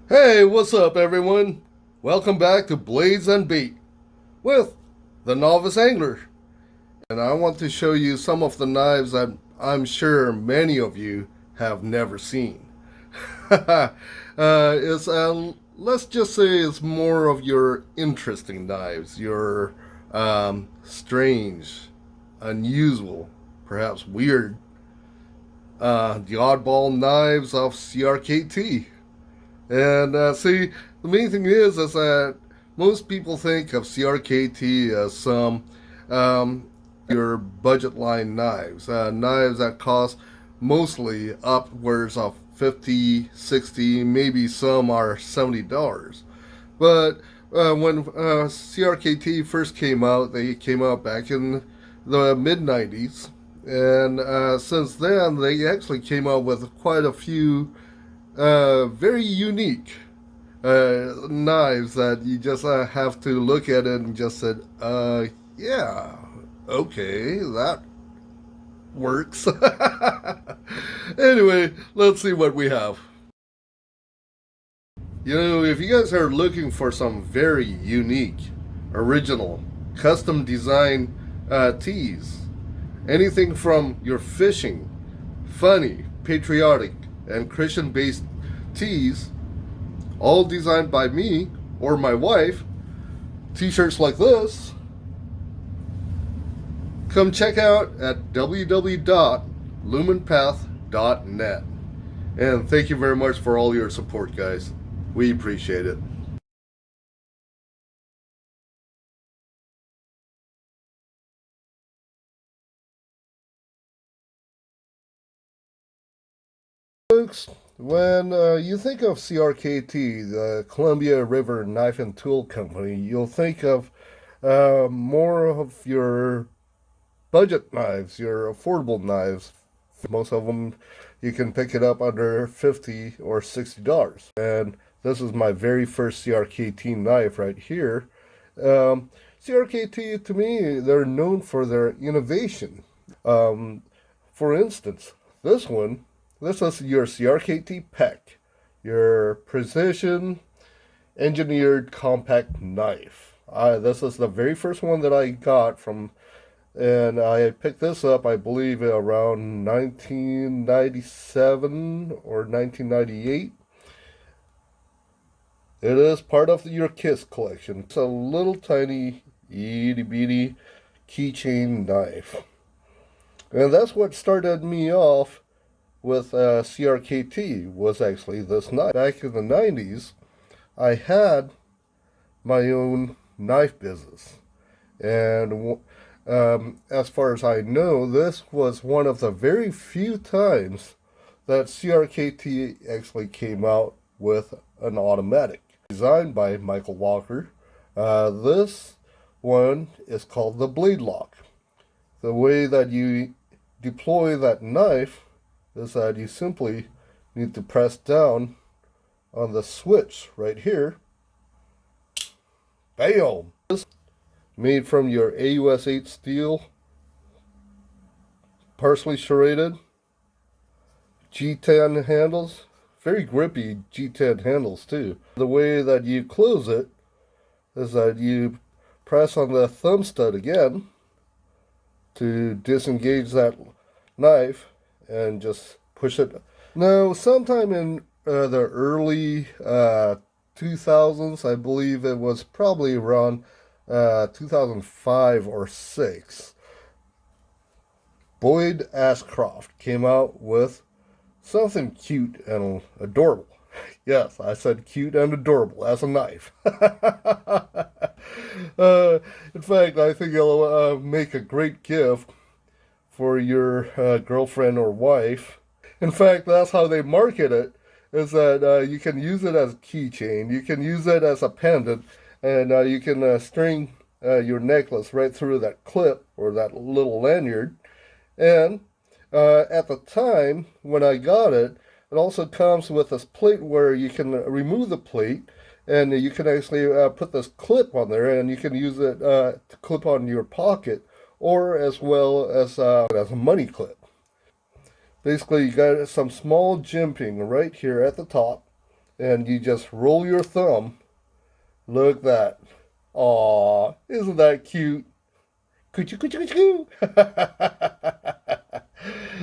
Hey, what's up, everyone? Welcome back to Blades and Bait with the Novice Angler. And I want to show you some of the knives that I'm sure many of you have never seen. Let's just say it's more of your interesting knives, your strange, unusual, perhaps weird, the oddball knives of CRKT. And see, the main thing is that most people think of CRKT as some your budget line knives, knives that cost mostly upwards of 50, 60, maybe some are $70. But when CRKT first came out, they came out back in the mid 90s. And since then, they actually came out with quite a few very unique knives that you just have to look at it and just said, yeah, okay, that works. Anyway, let's see what we have. You know, if you guys are looking for some very unique, original, custom design tees, anything from your fishing, funny, patriotic, and Christian based tees, all designed by me or my wife, t-shirts like this, come check out at www.lumenpath.net. And thank you very much for all your support, guys. We appreciate it. Folks, when you think of CRKT, the Columbia River Knife and Tool Company, you'll think of more of your budget knives, your affordable knives. Most of them you can pick it up under $50 or $60. And this is my very first CRKT knife right here. CRKT, to me, they're known for their innovation. For instance, this is your CRKT PEC, your precision engineered compact knife. This is the very first one that I got from, and I picked this up, I believe, around 1997 or 1998. It is part of your KISS collection. It's a little tiny, itty bitty keychain knife. And that's what started me off with CRKT, was actually this knife. Back in the 90s, I had my own knife business. And as far as I know, this was one of the very few times that CRKT actually came out with an automatic. Designed by Michael Walker. This one is called the blade lock. The way that you deploy that knife is that you simply need to press down on the switch right here. Bam! This is made from your AUS 8 steel, partially serrated, G10 handles, very grippy G10 handles too. The way that you close it is that you press on the thumb stud again to disengage that knife and just push it. Now, sometime in the early 2000s, I believe it was probably around 2005 or 6, Boyd Ashcroft came out with something cute and adorable. Yes, I said cute and adorable as a knife. In fact, I think it'll make a great gift for your girlfriend or wife. In fact, that's how they market it, is that you can use it as a keychain, you can use it as a pendant, and you can string your necklace right through that clip or that little lanyard. And at the time when I got it, it also comes with this plate where you can remove the plate and you can actually put this clip on there, and you can use it to clip on your pocket, or as well as a money clip. Basically, you got some small jimping right here at the top, and you just roll your thumb. Look at that. Aw, isn't that cute? Coochoo, coochoo,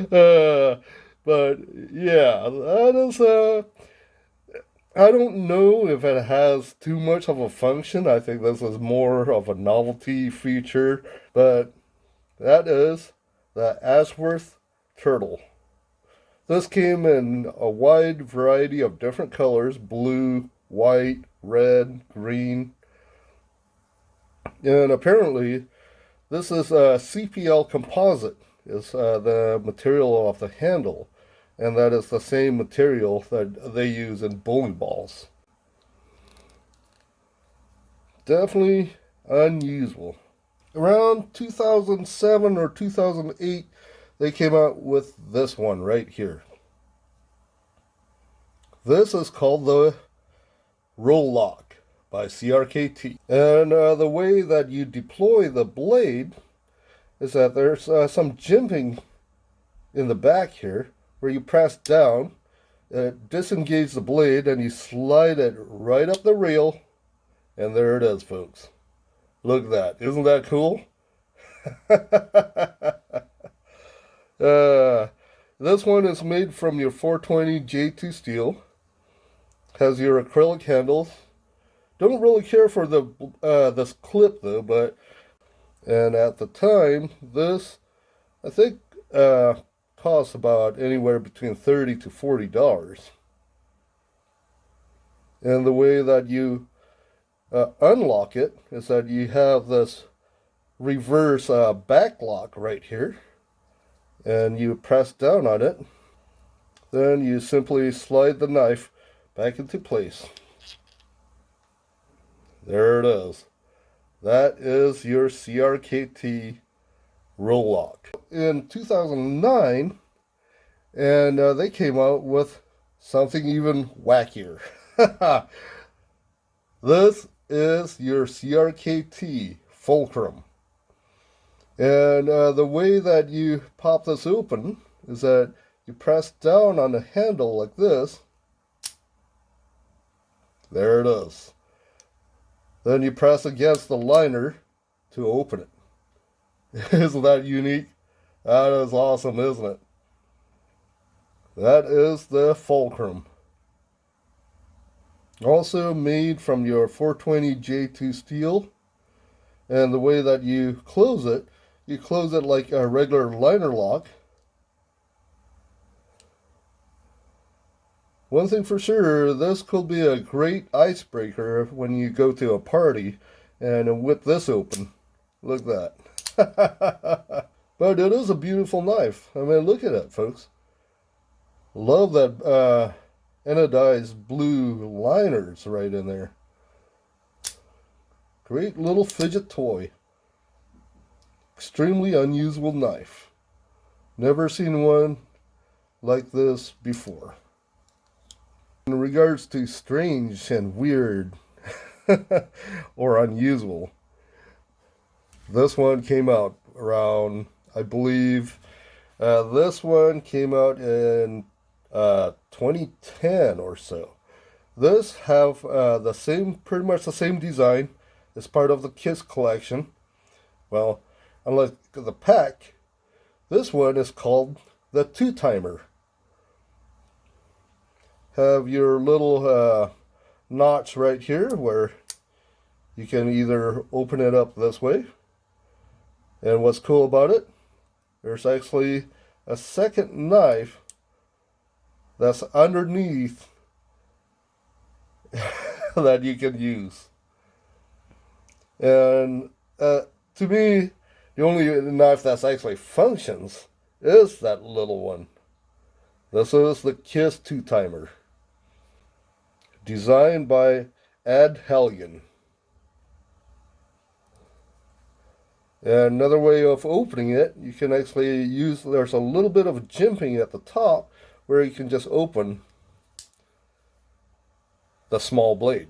coochoo. But yeah, that is I don't know if it has too much of a function. I think this is more of a novelty feature, but that is the Ashworth turtle. This came in a wide variety of different colors: blue, white, red, green, and apparently this is a CPL composite, is the material of the handle, and that is the same material that they use in bowling balls. Definitely unusual. Around 2007 or 2008, they came out with this one right here. This is called the Roll Lock by CRKT. And the way that you deploy the blade is that there's some jimping in the back here where you press down, disengage the blade, and you slide it right up the rail, and there it is, folks. Look at that. Isn't that cool? This one is made from your 420 J2 steel. Has your acrylic handles. Don't really care for the this clip though, but and at the time this I think costs about anywhere between $30 to $40. And the way that you unlock it is that you have this reverse back lock right here, and you press down on it. Then you simply slide the knife back into place. There it is. That is your CRKT roll lock. In 2009, and they came out with something even wackier. This is your CRKT Fulcrum. And the way that you pop this open is that you press down on the handle like this. There it is. Then you press against the liner to open it. Isn't that unique? That is awesome, isn't it? That is the Fulcrum. Also made from your 420 J2 steel. And the way that you close it like a regular liner lock. One thing for sure, this could be a great icebreaker when you go to a party and whip this open. Look at that. But it is a beautiful knife. I mean, look at it, folks. Love that anodized blue liners right in there. Great little fidget toy. Extremely unusual knife. Never seen one like this before. In regards to strange and weird or unusual, this one came out around, I believe, this one came out in 2010 or so. This have the same, pretty much the same design. It's part of the KISS collection. Well, unlike the pack, this one is called the Two Timer. Have your little notch right here where you can either open it up this way. And what's cool about it, there's actually a second knife that's underneath that you can use. And to me, the only knife that's actually functions is that little one. This is the KISS Two Timer. Designed by Ad Helgen. And another way of opening it, you can actually use, there's a little bit of jimping at the top where you can just open the small blade.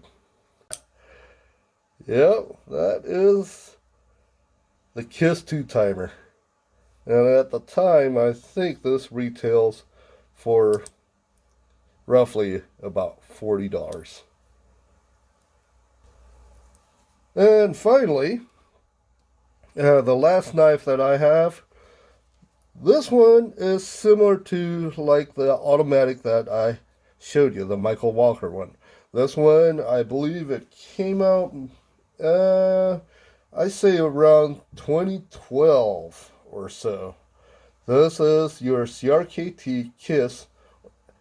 Yep, that is the KISS Two Timer. And at the time, I think this retails for roughly about $40. And finally, the last knife that I have, this one is similar to like the automatic that I showed you, the Michael Walker one. This one, I believe it came out, I say around 2012 or so. This is your CRKT KISS,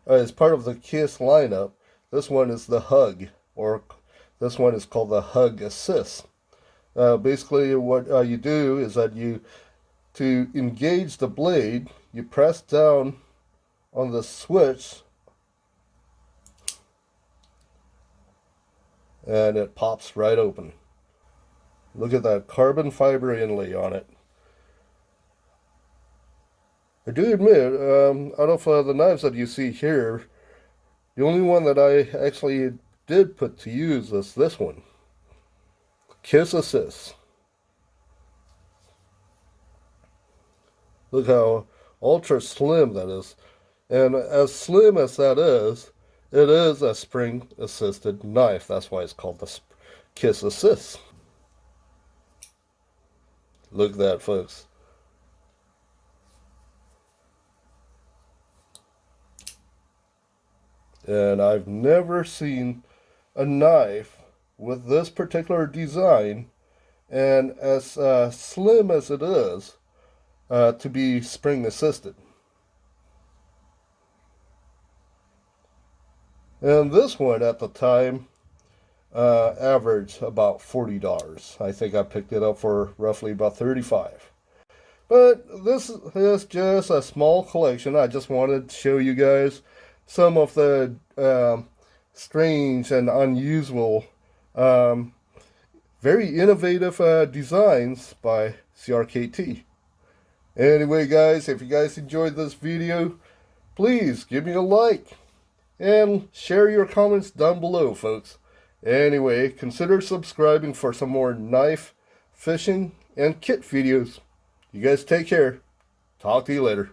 as part of the KISS lineup. This one is the Hug, or this one is called the Hug Assist. Basically, what you do is that to engage the blade, you press down on the switch and it pops right open. Look at that carbon fiber inlay on it. I do admit, out of the knives that you see here, the only one that I actually did put to use is this one. KISS Assist. Look how ultra slim that is. And as slim as that is, it is a spring assisted knife. That's why it's called the KISS Assist. Look at that, folks. And I've never seen a knife with this particular design and as slim as it is to be spring assisted. And this one at the time averaged about $40. I think I picked it up for roughly about $35. But this is just a small collection. I just wanted to show you guys some of the strange and unusual, very innovative designs by CRKT. Anyway, guys, if you guys enjoyed this video, please give me a like and share your comments down below, folks. Anyway, consider subscribing for some more knife, fishing, and kit videos. You guys take care. Talk to you later.